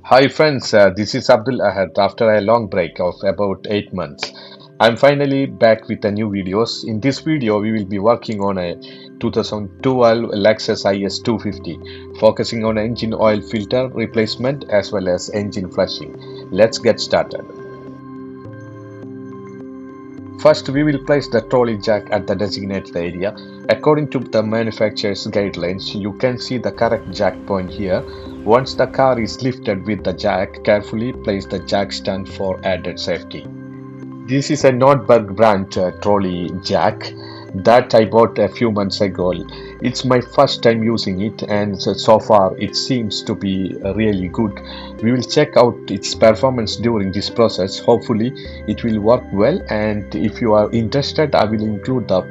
Hi friends, this is Abdul Ahad after a long break of about 8 months. I'm finally back with the new videos. In this video, we will be working on a 2012 Lexus IS250, focusing on engine oil filter replacement as well as engine flushing. Let's get started. First, we will place the trolley jack at the designated area. According to the manufacturer's guidelines, you can see the correct jack point here. Once the car is lifted with the jack, carefully place the jack stand for added safety. This is a NORDBERG brand trolley jack that I bought a few months ago. It's my first time using it, and so far it seems to be really good. We will check out its performance during this process. Hopefully it will work well, and if you are interested, I will include the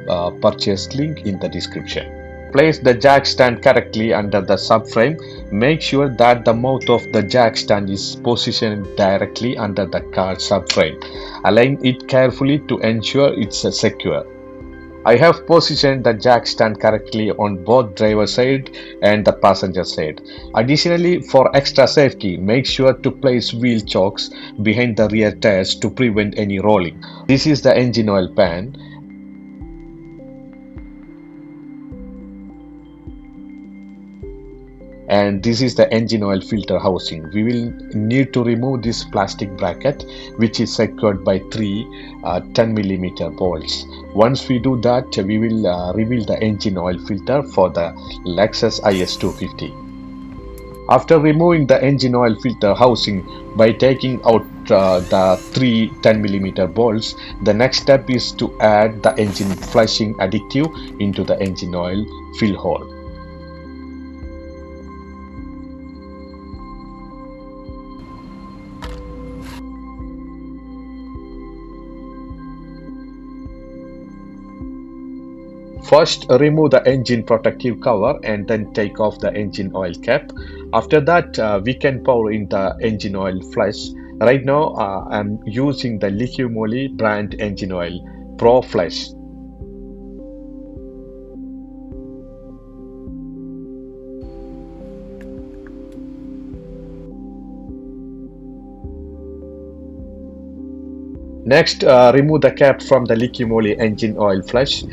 purchase link in the description. Place the jack stand correctly under the subframe. Make sure that the mouth of the jack stand is positioned directly under the car subframe. Align it carefully to ensure it's secure. I have positioned the jack stand correctly on both driver side and the passenger side. Additionally, for extra safety, make sure to place wheel chocks behind the rear tires to prevent any rolling. This is the engine oil pan. And this is the engine oil filter housing. We will need to remove this plastic bracket, which is secured by three 10mm bolts. Once we do that, we will reveal the engine oil filter for the Lexus IS250. After removing the engine oil filter housing by taking out the three 10mm bolts, the next step is to add the engine flushing additive into the engine oil fill hole. First, remove the engine protective cover and then take off the engine oil cap. After that, we can pour in the engine oil flush. Right now, I'm using the Liqui Moly brand engine oil Pro Flush. Next, remove the cap from the Liqui Moly engine oil flush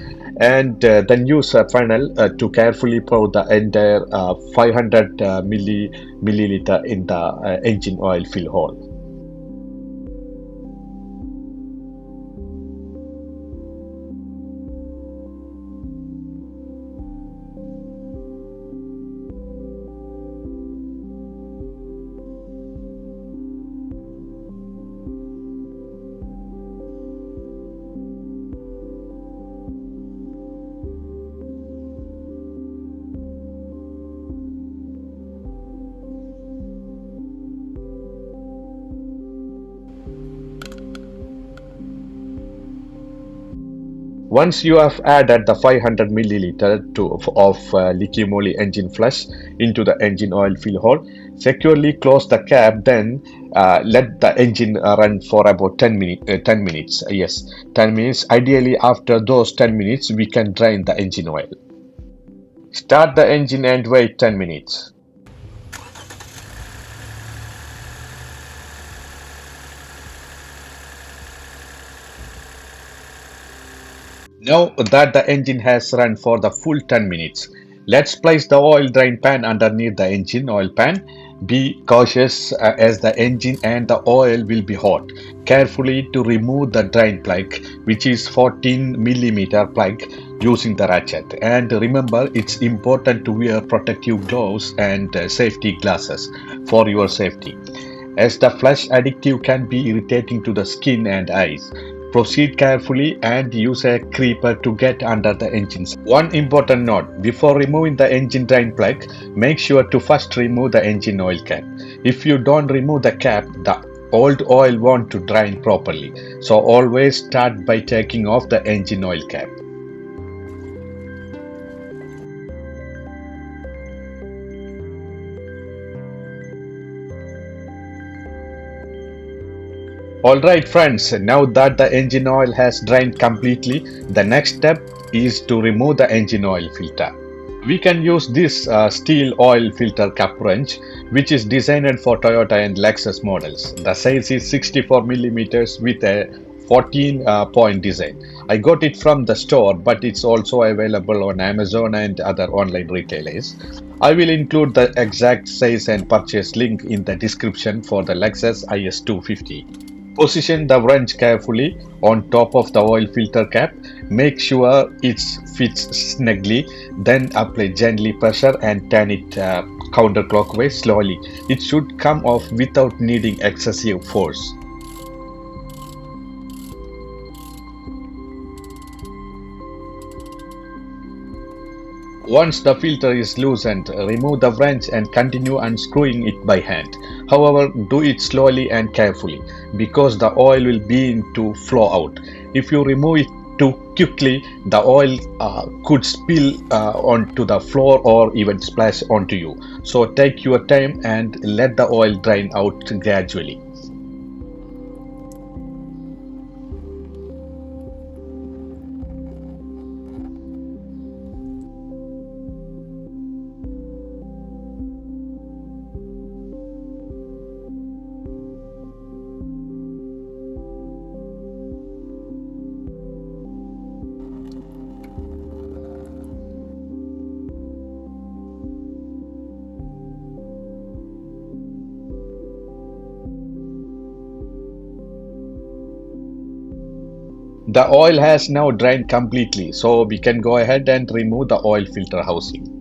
and then use a funnel to carefully pour the entire 500 milliliter in the engine oil fill hole. Once you have added the 500 milliliter of Liqui Moly engine flush into the engine oil fill hole, securely close the cap. Then let the engine run for about 10 minutes. Yes, 10 minutes. Ideally, after those 10 minutes, we can drain the engine oil. Start the engine and wait 10 minutes. Now that the engine has run for the full 10 minutes, let's place the oil drain pan underneath the engine oil pan. Be cautious as the engine and the oil will be hot. Carefully to remove the drain plug, which is 14mm plug, using the ratchet. And remember, it's important to wear protective gloves and safety glasses for your safety, as the flush additive can be irritating to the skin and eyes. Proceed carefully and use a creeper to get under the engines. One important note: before removing the engine drain plug, make sure to first remove the engine oil cap. If you don't remove the cap, the old oil won't to drain properly. So always start by taking off the engine oil cap. Alright friends, now that the engine oil has drained completely, the next step is to remove the engine oil filter. We can use this steel oil filter cap wrench, which is designed for Toyota and Lexus models. The size is 64 millimeters with a 14 point design. I got it from the store, but it's also available on Amazon and other online retailers. I will include the exact size and purchase link in the description for the Lexus IS250. Position the wrench carefully on top of the oil filter cap. Make sure it fits snugly. Then apply gently pressure and turn it counterclockwise slowly. It should come off without needing excessive force. Once the filter is loosened, remove the wrench and continue unscrewing it by hand. However, do it slowly and carefully because the oil will begin to flow out. If you remove it too quickly, the oil could spill onto the floor or even splash onto you. So take your time and let the oil drain out gradually. The oil has now drained completely, so we can go ahead and remove the oil filter housing.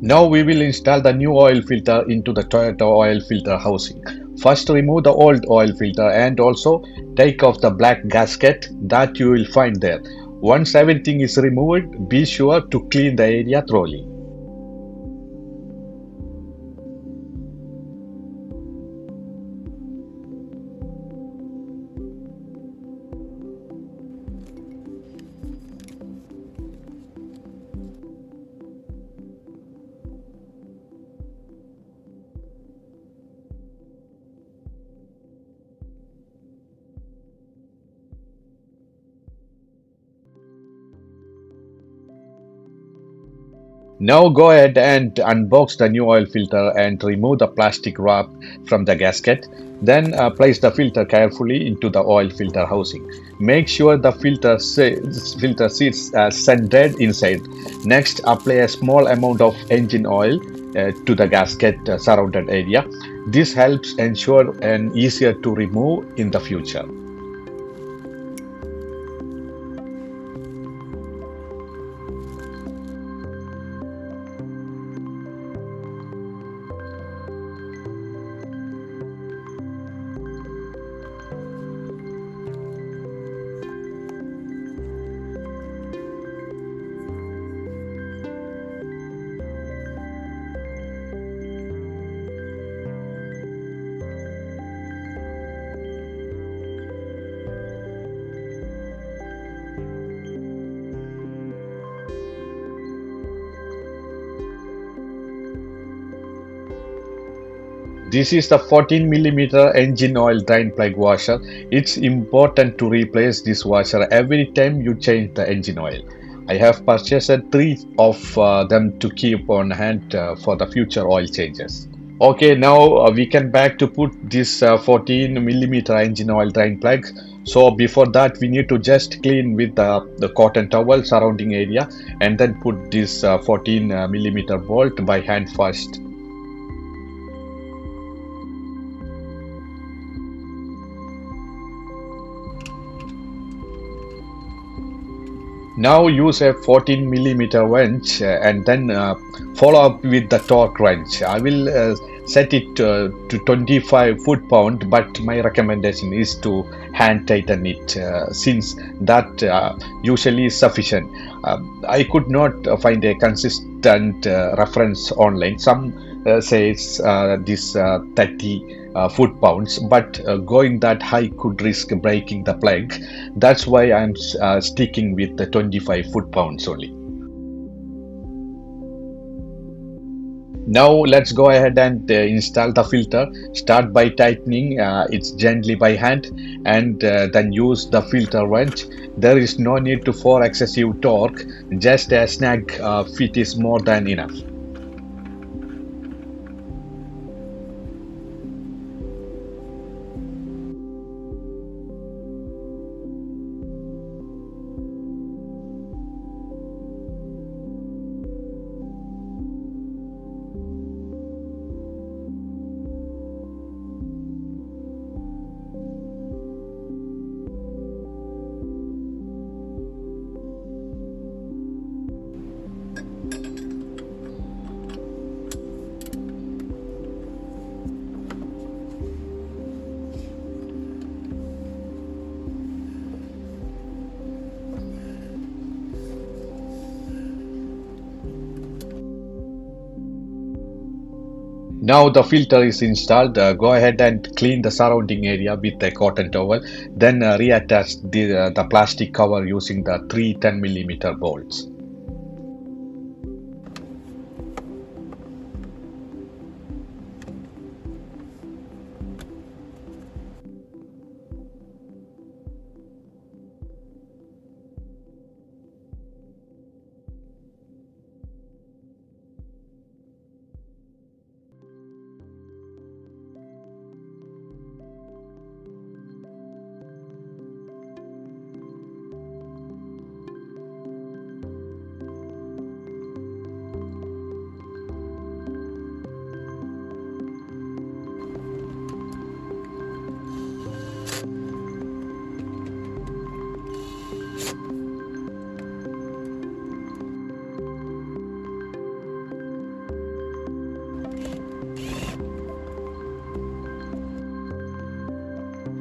Now we will install the new oil filter into the Toyota oil filter housing. First remove the old oil filter and also take off the black gasket that you will find there. Once everything is removed, be sure to clean the area thoroughly. Now go ahead and unbox the new oil filter and remove the plastic wrap from the gasket. Then place the filter carefully into the oil filter housing. Make sure the filter sits centered inside. Next, apply a small amount of engine oil to the gasket surrounded area. This helps ensure an easier to remove in the future. This is the 14 millimeter engine oil drain plug washer. It's important to replace this washer every time you change the engine oil. I have purchased three of them to keep on hand for the future oil changes. Okay, now we can back to put this 14 millimeter engine oil drain plug. So before that, we need to just clean with the cotton towel surrounding area and then put this 14 millimeter bolt by hand first. Now use a 14 millimeter wrench and then follow up with the torque wrench. I will set it to 25 foot-pound, but my recommendation is to hand tighten it since that usually is sufficient. I could not find a consistent reference online. Some says this 30 foot-pounds, but going that high could risk breaking the plug. That's why I'm sticking with the 25 foot-pounds only. Now let's go ahead and install the filter. Start by tightening it gently by hand and then use the filter wrench. There is no need to for excessive torque, just a snag fit is more than enough. Now the filter is installed. Go ahead and clean the surrounding area with a cotton towel. Then reattach the plastic cover using the three 10mm bolts.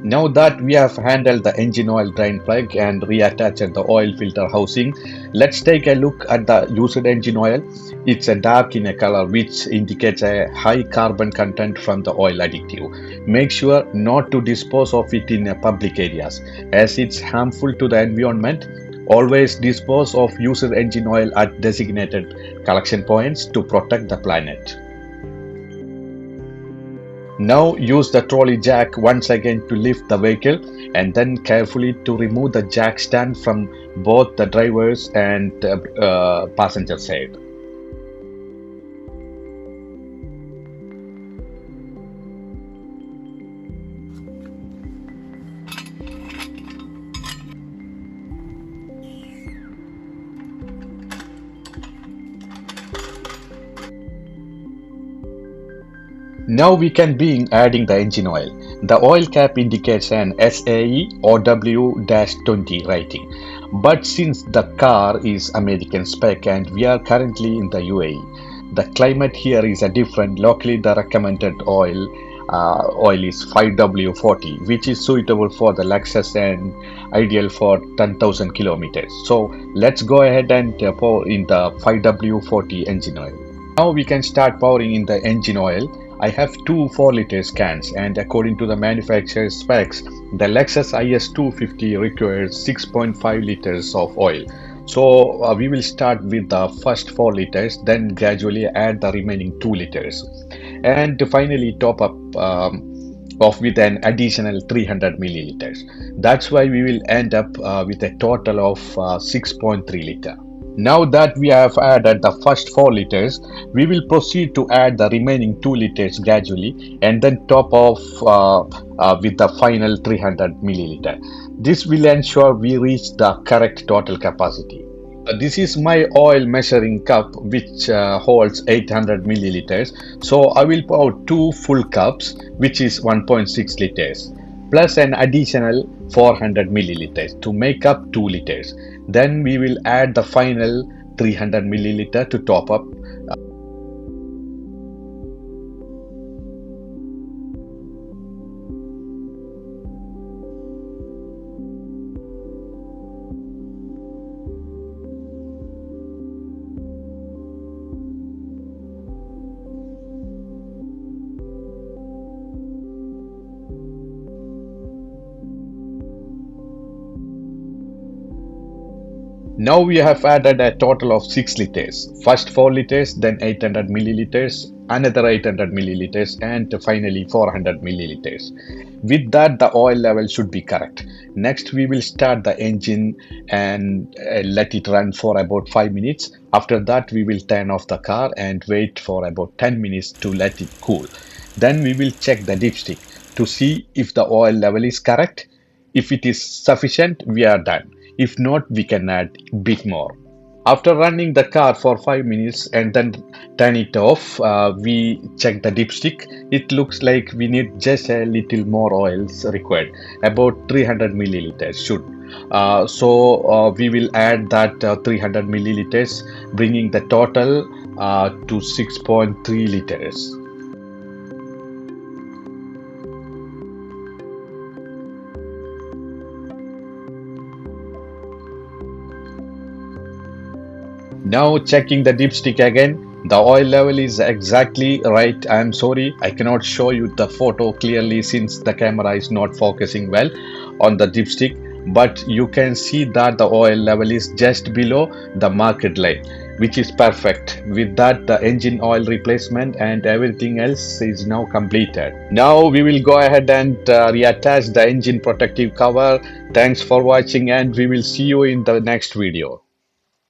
Now that we have handled the engine oil drain plug and reattached the oil filter housing, let's take a look at the used engine oil. It's a dark in a color which indicates a high carbon content from the oil additive. Make sure not to dispose of it in public areas as it's harmful to the environment. Always dispose of used engine oil at designated collection points to protect the planet. Now use the trolley jack once again to lift the vehicle and then carefully to remove the jack stand from both the driver's and passenger side. Now we can begin adding the engine oil. The oil cap indicates an SAE OW-20 rating. But since the car is American spec and we are currently in the UAE, the climate here is a different. Locally the recommended oil is 5W40, which is suitable for the Lexus and ideal for 10,000 kilometers. So let's go ahead and pour in the 5W40 engine oil. Now we can start pouring in the engine oil. I have two 4-liter cans and according to the manufacturer's specs, the Lexus Is250 requires 6.5 liters of oil. So we will start with the first 4 liters, then gradually add the remaining 2 liters. And finally top up off with an additional 300 milliliters. That's why we will end up with a total of 6.3 liter. Now that we have added the first 4 liters, we will proceed to add the remaining 2 liters gradually and then top off with the final 300 milliliter. This will ensure we reach the correct total capacity. This is my oil measuring cup which holds 800 milliliters. So I will pour 2 full cups which is 1.6 liters plus an additional 400 milliliters to make up 2 liters. Then we will add the final 300 milliliter to top up. Now we have added a total of 6 liters. First 4 liters, then 800 milliliters, another 800 milliliters, and finally 400 milliliters. With that, the oil level should be correct. Next, we will start the engine and let it run for about 5 minutes. After that, we will turn off the car and wait for about 10 minutes to let it cool. Then we will check the dipstick to see if the oil level is correct. If it is sufficient, we are done. If not, we can add a bit more. After running the car for 5 minutes and then turn it off, we check the dipstick. It looks like we need just a little more oils required, about 300 milliliters should. We will add that 300 milliliters, bringing the total to 6.3 liters. Now checking the dipstick again, the oil level is exactly right. I'm sorry, I cannot show you the photo clearly since the camera is not focusing well on the dipstick, but you can see that the oil level is just below the marked line, which is perfect. With that, the engine oil replacement and everything else is now completed. Now we will go ahead and reattach the engine protective cover. Thanks for watching, and we will see you in the next video.